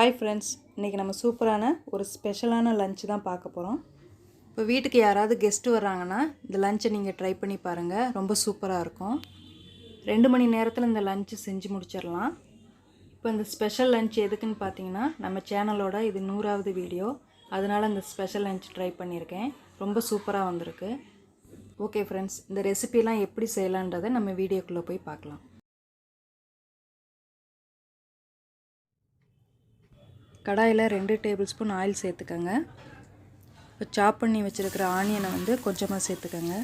Hi friends, இன்னைக்கு நம்ம சூப்பரான ஒரு ஸ்பெஷலான லஞ்ச் தான் பார்க்க போறோம். இப்போ வீட்டுக்கு யாராவது கெஸ்ட் வராங்கன்னா இந்த லஞ்சை நீங்க ட்ரை பண்ணி பாருங்க. ரொம்ப சூப்பரா இருக்கும். 2 மணி நேரத்துல இந்த லஞ்ச் செஞ்சு முடிச்சிரலாம். இப்போ இந்த ஸ்பெஷல் லஞ்ச் எதுக்குன்னு பாத்தீங்கன்னா நம்ம சேனலோட இது 100வது வீடியோ. அதனால இந்த ஸ்பெஷல் லஞ்ச் ட்ரை பண்ணியிருக்கேன். ரொம்ப சூப்பரா வந்திருக்கு. ஓகே फ्रेंड्स, இந்த ரெசிபி எல்லாம் எப்படி செய்யலாம்ன்றதை நம்ம வீடியோக்குள்ள போய் பார்க்கலாம். கடாயில் 2 டேபிள் ஸ்பூன் ஆயில் சேர்த்துக்கங்க. இப்போ சாப் பண்ணி வச்சுருக்கிற ஆனியனை வந்து கொஞ்சமாக சேர்த்துக்கங்க.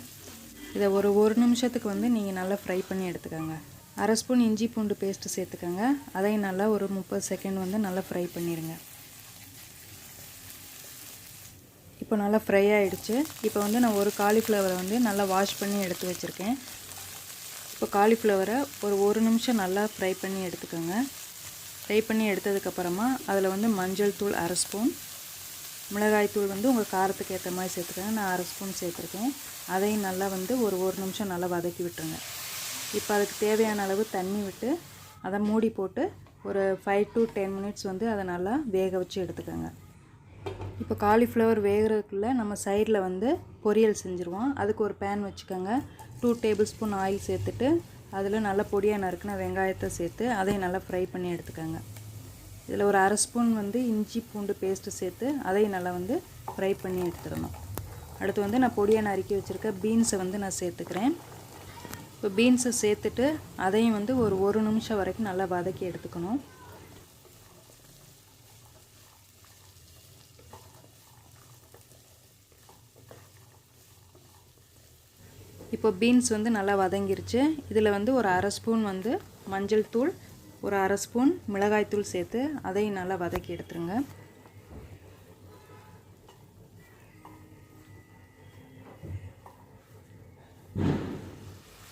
இதை ஒரு நிமிஷத்துக்கு நீங்கள் நல்லா ஃப்ரை பண்ணி எடுத்துக்கோங்க. அரை ஸ்பூன் இஞ்சி பூண்டு பேஸ்ட்டு சேர்த்துக்கங்க. அதையும் நல்லா ஒரு 30 செகண்ட் நல்லா ஃப்ரை பண்ணிடுங்க. இப்போ நல்லா ஃப்ரை ஆகிடுச்சு. இப்போ நான் ஒரு காலிஃப்ளவரை நல்லா வாஷ் பண்ணி எடுத்து வச்சுருக்கேன். இப்போ காலிஃப்ளவரை ஒரு நிமிஷம் நல்லா ஃப்ரை பண்ணி எடுத்துக்கோங்க. ஃப்ரை பண்ணி எடுத்ததுக்கப்புறமா அதில் மஞ்சள் தூள் அரை ஸ்பூன், மிளகாய் தூள் உங்கள் காரத்துக்கு ஏற்ற மாதிரி சேர்த்துக்கங்க. நான் அரை ஸ்பூன் சேர்த்துருக்கேன். அதையும் நல்லா ஒரு நிமிஷம் நல்லா வதக்கி விட்டுருங்க. இப்போ அதுக்கு தேவையான அளவு தண்ணி விட்டு அதை மூடி போட்டு ஒரு 5 to 10 மினிட்ஸ் அதை நல்லா வேக வச்சு எடுத்துக்கோங்க. இப்போ காலிஃப்ளவர் வேகிறதுக்குள்ளே நம்ம சைடில் பொரியல் செஞ்சுருவோம். அதுக்கு ஒரு பேன் வச்சுக்கோங்க. 2 டேபிள் ஸ்பூன் ஆயில் சேர்த்துட்டு அதில் நல்லா பொடியாக நறுக்கின வெங்காயத்தை சேர்த்து அதையும் நல்லா ஃப்ரை பண்ணி எடுத்துக்கோங்க. இதில் ஒரு அரை ஸ்பூன் இஞ்சி பூண்டு பேஸ்ட்டு சேர்த்து அதையும் நல்லா ஃப்ரை பண்ணி எடுத்துடணும். அடுத்து நான் பொடியாக நறுக்கி வச்சுருக்க பீன்ஸை நான் சேர்த்துக்கிறேன். இப்போ பீன்ஸை சேர்த்துட்டு அதையும் ஒரு நிமிஷம் வரைக்கும் நல்லா வதக்கி எடுத்துக்கணும். இப்போ பீன்ஸ் நல்லா வதங்கிருச்சு. இதில் ஒரு அரை ஸ்பூன் மஞ்சள் தூள், ஒரு அரை ஸ்பூன் மிளகாய் தூள் சேர்த்து அதையும் நல்லா வதக்கி எடுத்துருங்க.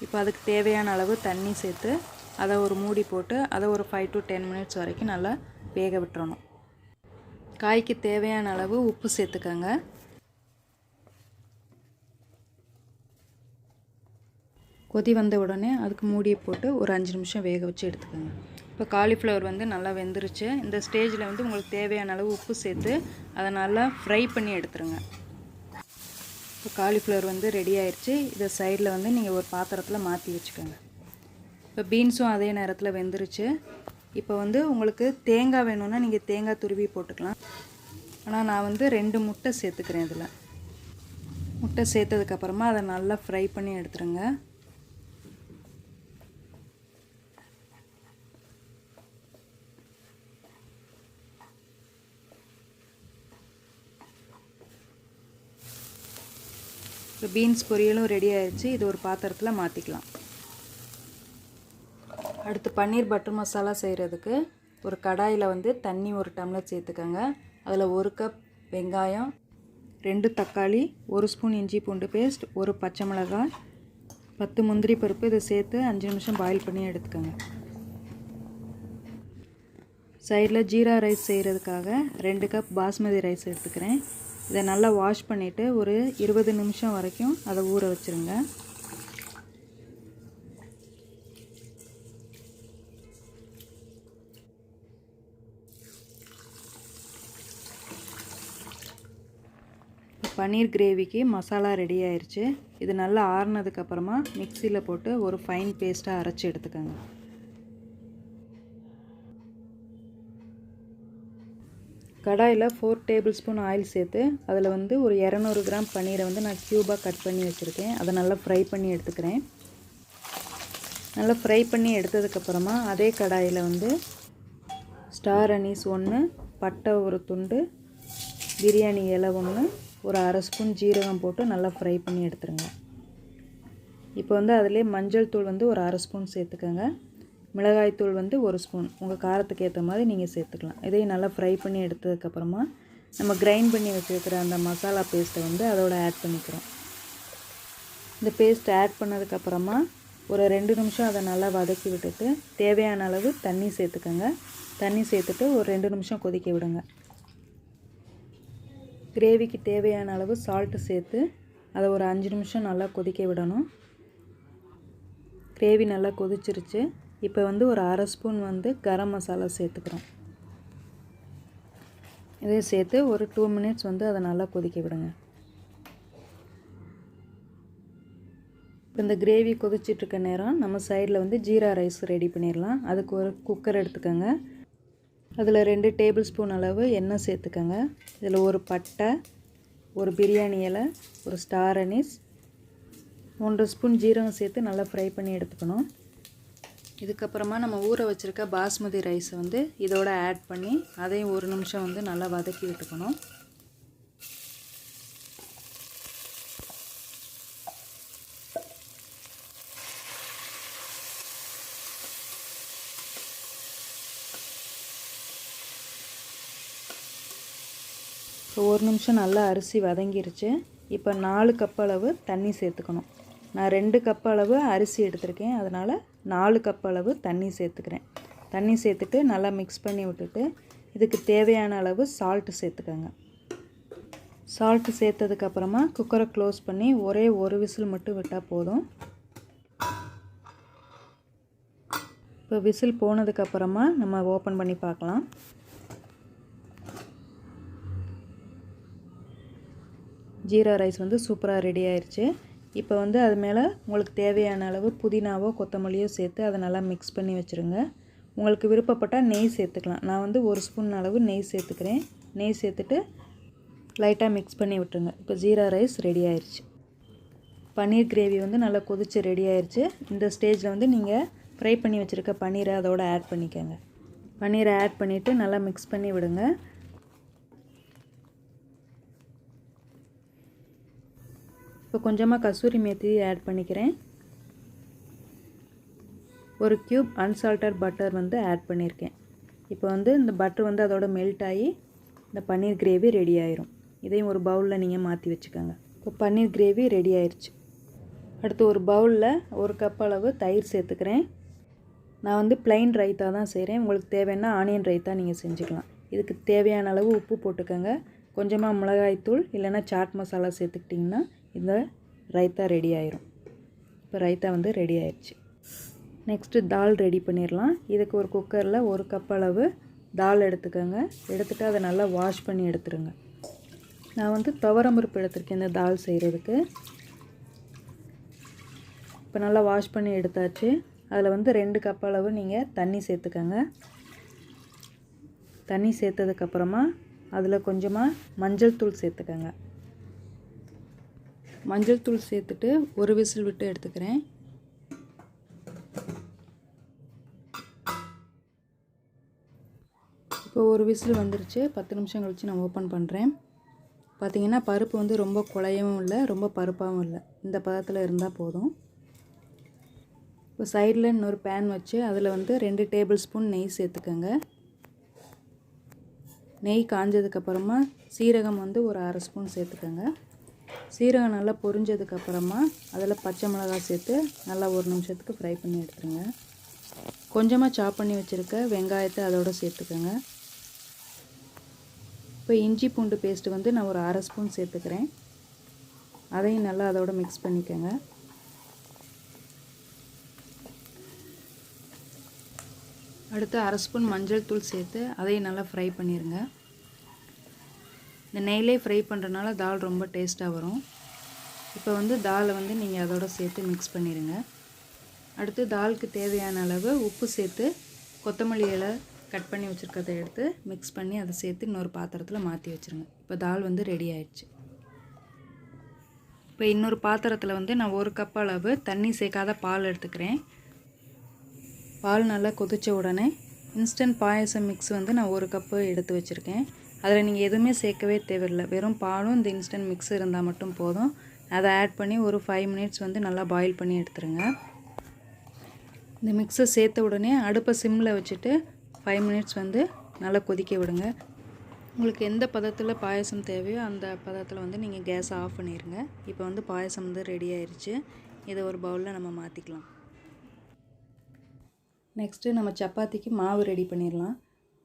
இப்போ அதுக்கு தேவையான அளவு தண்ணி சேர்த்து அதை ஒரு மூடி போட்டு அதை ஒரு 5 to 10 மினிட்ஸ் வரைக்கும் நல்லா வேக விட்டுறணும். காய்க்கு தேவையான அளவு உப்பு சேர்த்துக்கங்க. கொதி வந்த உடனே அதுக்கு மூடியை போட்டு ஒரு 5 நிமிஷம் வேக வச்சு எடுத்துக்கோங்க. இப்போ காலிஃப்ளவர் நல்லா வெந்துருச்சு. இந்த ஸ்டேஜில் உங்களுக்கு தேவையான அளவு உப்பு சேர்த்து அதை நல்லா ஃப்ரை பண்ணி எடுத்துருங்க. இப்போ காலிஃப்ளவர் ரெடி ஆயிடுச்சு. இதை சைடில் நீங்கள் ஒரு பாத்திரத்தில் மாற்றி வச்சுக்கோங்க. இப்போ பீன்ஸும் அதே நேரத்தில் வெந்துருச்சு. இப்போ உங்களுக்கு தேங்காய் வேணும்னா நீங்கள் தேங்காய் துருவி போட்டுக்கலாம். ஆனால் நான் 2 முட்டை சேர்த்துக்கிறேன். இதில் முட்டை சேர்த்ததுக்கப்புறமா அதை நல்லா ஃப்ரை பண்ணி எடுத்துருங்க. இப்போ பீன்ஸ் பொரியலும் ரெடி ஆயிடுச்சு. இது ஒரு பாத்திரத்தில் மாற்றிக்கலாம். அடுத்து பன்னீர் பட்டர் மசாலா செய்கிறதுக்கு ஒரு கடாயில் தண்ணி 1 டம்ளர் சேர்த்துக்கோங்க. அதில் 1 கப் வெங்காயம், 2 தக்காளி, 1 ஸ்பூன் இஞ்சி பூண்டு பேஸ்ட், 1 பச்சை மிளகாய், 10 முந்திரி பருப்பு இதை சேர்த்து 5 நிமிஷம் பாயில் பண்ணி எடுத்துக்கோங்க. சைடில் ஜீரா ரைஸ் செய்கிறதுக்காக 2 கப் பாஸ்மதி ரைஸ் எடுத்துக்கிறேன். இதை நல்லா வாஷ் பண்ணிவிட்டு ஒரு 20 நிமிஷம் வரைக்கும் அதை ஊற வச்சுருங்க. பன்னீர் கிரேவிக்கு மசாலா ரெடி ஆயிடுச்சு. இது நல்லா ஆறுனதுக்கப்புறமா மிக்சியில் போட்டு ஒரு ஃபைன் பேஸ்ட்டாக அரைச்சி எடுத்துக்கோங்க. கடாயில் 4 டேபிள் ஸ்பூன் ஆயில் சேர்த்து அதில் ஒரு 200 கிராம் பன்னீரை நான் க்யூபாக கட் பண்ணி வச்சுருக்கேன். அதை நல்லா ஃப்ரை பண்ணி எடுத்துக்கிறேன். நல்லா ஃப்ரை பண்ணி எடுத்ததுக்கப்புறமா அதே கடாயில் ஸ்டார் அனீஸ் 1, பட்டை ஒரு துண்டு, பிரியாணி இலை 1, ஒரு அரை ஸ்பூன் ஜீரகம் போட்டு நல்லா ஃப்ரை பண்ணி எடுத்துருங்க. இப்போ அதிலே மஞ்சள் தூள் ஒரு அரை ஸ்பூன் சேர்த்துக்கோங்க. மிளகாய்த்தூள் 1 ஸ்பூன் உங்கள் காரத்துக்கு ஏற்ற மாதிரி நீங்கள் சேர்த்துக்கலாம். இதையும் நல்லா ஃப்ரை பண்ணி எடுத்ததுக்கப்புறமா நம்ம கிரைண்ட் பண்ணி வச்சுருக்கிற அந்த மசாலா பேஸ்ட்டை அதோட ஆட் பண்ணிக்கிறோம். இந்த பேஸ்ட் ஆட் பண்ணதுக்கப்புறமா ஒரு 2 நிமிஷம் அதை நல்லா வதக்கி விட்டுட்டு தேவையான அளவு தண்ணி சேர்த்துக்கோங்க. தண்ணி சேர்த்துட்டு ஒரு 2 நிமிஷம் கொதிக்க விடுங்க. கிரேவிக்கு தேவையான அளவு சால்ட்டு சேர்த்து அதை ஒரு 5 நிமிஷம் நல்லா கொதிக்க விடணும். கிரேவி நல்லா கொதிச்சிருச்சு. இப்போ ஒரு அரை ஸ்பூன் கரம் மசாலா சேர்த்துக்கிறோம். இதையும் சேர்த்து ஒரு 2 மினிட்ஸ் வந்து அதை நல்லா கொதிக்க விடுங்க. இப்போ இந்த கிரேவி கொதிச்சிட்ருக்க நேரம் நம்ம சைடில் வந்து ஜீரா ரைஸ் ரெடி பண்ணிடலாம். அதுக்கு ஒரு குக்கர் எடுத்துக்கோங்க. அதில் 2 டேபிள் ஸ்பூன் அளவு எண்ணெய் சேர்த்துக்கோங்க. இதில் ஒரு பட்டை, ஒரு பிரியாணி இலை, ஒரு ஸ்டார் அனீஸ், 1 ஸ்பூன் ஜீரகம் சேர்த்து நல்லா ஃப்ரை பண்ணி எடுத்துக்கணும். இதுக்கப்புறமா நம்ம ஊற வச்சுருக்க பாஸ்மதி ரைஸை வந்து இதோட ஆட் பண்ணி அதையும் 1 நிமிஷம் வந்து நல்லா வதக்கி விட்டுக்கணும். இப்போ 1 நிமிஷம் நல்லா அரிசி வதங்கிருச்சு. இப்போ 4 கப் அளவு தண்ணி சேர்த்துக்கணும். நான் 2 கப் அளவு அரிசி எடுத்திருக்கேன், அதனால் 4 கப் அளவு தண்ணி சேர்த்துக்கிறேன். தண்ணி சேர்த்துட்டு நல்லா மிக்ஸ் பண்ணி விட்டுட்டு இதுக்கு தேவையான அளவு சால்ட்டு சேர்த்துக்கோங்க. சால்ட்டு சேர்த்ததுக்கப்புறமா குக்கரை க்ளோஸ் பண்ணி ஒரே ஒரு விசில் மட்டும் விட்டால் போதும். இப்போ விசில் போனதுக்கப்புறமா நம்ம ஓப்பன் பண்ணி பார்க்கலாம். ஜீரா ரைஸ் வந்து சூப்பராக ரெடி ஆயிடுச்சு. இப்போ வந்து அது மேலே உங்களுக்கு தேவையான அளவு புதினாவோ கொத்தமல்லியோ சேர்த்து அதை நல்லா மிக்ஸ் பண்ணி வச்சுருங்க. உங்களுக்கு விருப்பப்பட்டால் நெய் சேர்த்துக்கலாம். நான் வந்து 1 ஸ்பூன் அளவு நெய் சேர்த்துக்கிறேன். நெய் சேர்த்துட்டு லைட்டாக மிக்ஸ் பண்ணி விட்டுருங்க. இப்போ ஜீரா ரைஸ் ரெடி ஆயிடுச்சு. பன்னீர் கிரேவி வந்து நல்லா கொதித்து ரெடி ஆயிடுச்சு. இந்த ஸ்டேஜில் வந்து நீங்கள் ஃப்ரை பண்ணி வச்சுருக்க பன்னீரை அதோட ஆட் பண்ணிக்கோங்க. பன்னீரை ஆட் பண்ணிவிட்டு நல்லா மிக்ஸ் பண்ணி விடுங்க. இப்போ கொஞ்சமாக கசூரி மேத்தி ஆட் பண்ணிக்கிறேன். ஒரு க்யூப் அன்சால்டட் பட்டர் வந்து ஆட் பண்ணியிருக்கேன். இப்போ வந்து இந்த பட்டர் வந்து அதோட மெல்ட் ஆகி இந்த பன்னீர் கிரேவி ரெடி ஆயிரும். இதையும் ஒரு பவுலில் நீங்கள் மாற்றி வச்சுக்கோங்க. இப்போ பன்னீர் கிரேவி ரெடி ஆயிடுச்சு. அடுத்து ஒரு பவுலில் 1 கப் அளவு தயிர் சேர்த்துக்கிறேன். நான் வந்து ப்ளைன் ரைத்தா தான் செய்கிறேன். உங்களுக்கு தேவைன்னா ஆனியன் ரைத்தா நீங்கள் செஞ்சுக்கலாம். இதுக்கு தேவையான அளவு உப்பு போட்டுக்கோங்க. கொஞ்சமாக மிளகாய்த்தூள் இல்லைன்னா சாட் மசாலா சேர்த்துக்கிட்டிங்கன்னா இந்த ரைத்தா ரெடி ஆயிரும். இப்போ ரைத்தா வந்து ரெடி ஆயிடுச்சு. நெக்ஸ்ட்டு தால் ரெடி பண்ணிடலாம். இதுக்கு ஒரு குக்கரில் 1 கப் அளவு தால் எடுத்துக்கோங்க. எடுத்துகிட்டு அதை நல்லா வாஷ் பண்ணி எடுத்துருங்க. நான் வந்து துவரம்பருப்பு எடுத்துருக்கேன் இந்த தால் செய்கிறதுக்கு. இப்போ நல்லா வாஷ் பண்ணி எடுத்தாச்சு. அதில் வந்து 2 கப் அளவு நீங்கள் தண்ணி சேர்த்துக்கோங்க. தண்ணி சேர்த்ததுக்கப்புறமா அதில் கொஞ்சமாக மஞ்சள் தூள் சேர்த்துக்கோங்க. மஞ்சள் தூள் சேர்த்துட்டு ஒரு விசில் விட்டு எடுத்துக்கிறேன். இப்போ ஒரு விசில் வந்துருச்சு. 10 நிமிஷம் கழித்து நான் ஓப்பன் பண்ணுறேன். பார்த்திங்கன்னா பருப்பு வந்து ரொம்ப குழையவும் இல்லை, ரொம்ப பருப்பாகவும் இல்லை. இந்த பதத்தில் இருந்தால் போதும். இப்போ சைடில் இன்னொரு பேன் வச்சு அதில் வந்து 2 டேபிள் ஸ்பூன் நெய் சேர்த்துக்கோங்க. நெய் காஞ்சதுக்கப்புறமா சீரகம் வந்து ஒரு 1/2 ஸ்பூன் சேர்த்துக்கோங்க. சீரகம் நல்லா பொரிஞ்சதுக்கப்புறமா அதில் பச்சை மிளகாய் சேர்த்து நல்லா 1 நிமிஷத்துக்கு ஃப்ரை பண்ணி எடுத்துருங்க. கொஞ்சமாக சாப் பண்ணி வச்சுருக்க வெங்காயத்தை அதோடு சேர்த்துக்கோங்க. இப்போ இஞ்சி பூண்டு பேஸ்ட்டு வந்து நான் ஒரு 1/2 ஸ்பூன் சேர்த்துக்கிறேன். அதையும் நல்லா அதோட மிக்ஸ் பண்ணிக்கோங்க. அடுத்து 1/2 ஸ்பூன் மஞ்சள் தூள் சேர்த்து அதையும் நல்லா ஃப்ரை பண்ணிடுங்க. இந்த நெய்லே ஃப்ரை பண்ணுறதுனால தால் ரொம்ப டேஸ்ட்டாக வரும். இப்போ வந்து தாலை வந்து நீங்கள் அதோட சேர்த்து மிக்ஸ் பண்ணிடுங்க. அடுத்து தாலுக்கு தேவையான அளவு உப்பு சேர்த்து கொத்தமல்லி இலை கட் பண்ணி வச்சுருக்கிறத எடுத்து மிக்ஸ் பண்ணி அதை சேர்த்து இன்னொரு பாத்திரத்தில் மாற்றி வச்சுருங்க. இப்போ தால் வந்து ரெடி ஆயிடுச்சு. இப்போ இன்னொரு பாத்திரத்தில் வந்து நான் 1 கப் அளவு தண்ணி சேர்க்காத பால் எடுத்துக்கிறேன். பால் நல்லா கொதித்த உடனே இன்ஸ்டன்ட் பாயசம் மிக்ஸ் வந்து நான் 1 கப்பு எடுத்து வச்சுருக்கேன். அதில் நீங்கள் எதுவுமே சேர்க்கவே தேவையில்லை. வெறும் பாலும் இந்த இன்ஸ்டன்ட் மிக்ஸ் இருந்தால் மட்டும் போதும். அதை ஆட் பண்ணி ஒரு 5 மினிட்ஸ் வந்து நல்லா பாயில் பண்ணி எடுத்துருங்க. இந்த மிக்ஸை சேர்த்த உடனே அடுப்பை சிம்மில் வச்சுட்டு 5 மினிட்ஸ் வந்து நல்லா கொதிக்க விடுங்க. உங்களுக்கு எந்த பதத்தில் பாயசம் தேவையோ அந்த பதத்தில் வந்து நீங்கள் கேஸை ஆஃப் பண்ணிடுங்க. இப்போ வந்து பாயசம் வந்து ரெடி ஆயிடுச்சு. இதை ஒரு பவுலில் நம்ம மாற்றிக்கலாம். நெக்ஸ்ட்டு நம்ம சப்பாத்திக்கு மாவு ரெடி பண்ணிடலாம்.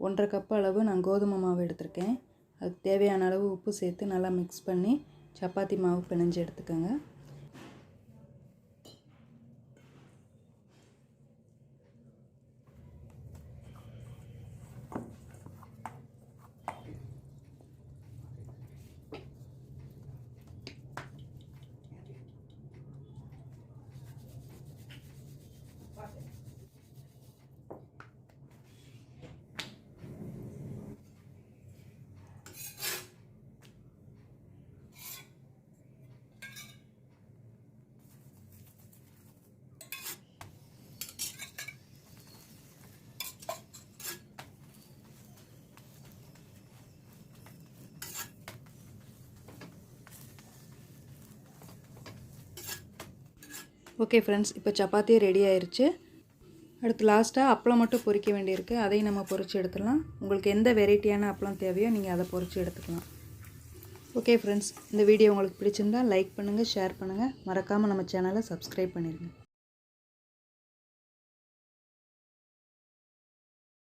1/2 கப் அளவு நான் கோதுமை மாவு எடுத்திருக்கேன். அதுக்கு தேவையான அளவு உப்பு சேர்த்து நல்லா மிக்ஸ் பண்ணி சப்பாத்தி மாவு பிணைஞ்சு எடுத்துக்கோங்க. ஓகே ஃப்ரெண்ட்ஸ், இப்போ சப்பாத்தி ரெடி ஆயிருச்சு. அடுத்து லாஸ்ட்டாக அப்பளம் மட்டும் பொரிக்க வேண்டியிருக்கு. அதையும் நம்ம பொரித்து எடுத்துடலாம். உங்களுக்கு எந்த வெரைட்டியான அப்பளம் தேவையோ நீங்கள் அதை பொரித்து எடுத்துக்கலாம். ஓகே ஃப்ரெண்ட்ஸ், இந்த வீடியோ உங்களுக்கு பிடிச்சிருந்தால் லைக் பண்ணுங்கள், ஷேர் பண்ணுங்கள். மறக்காமல் நம்ம சேனலை சப்ஸ்கிரைப் பண்ணிடுங்க.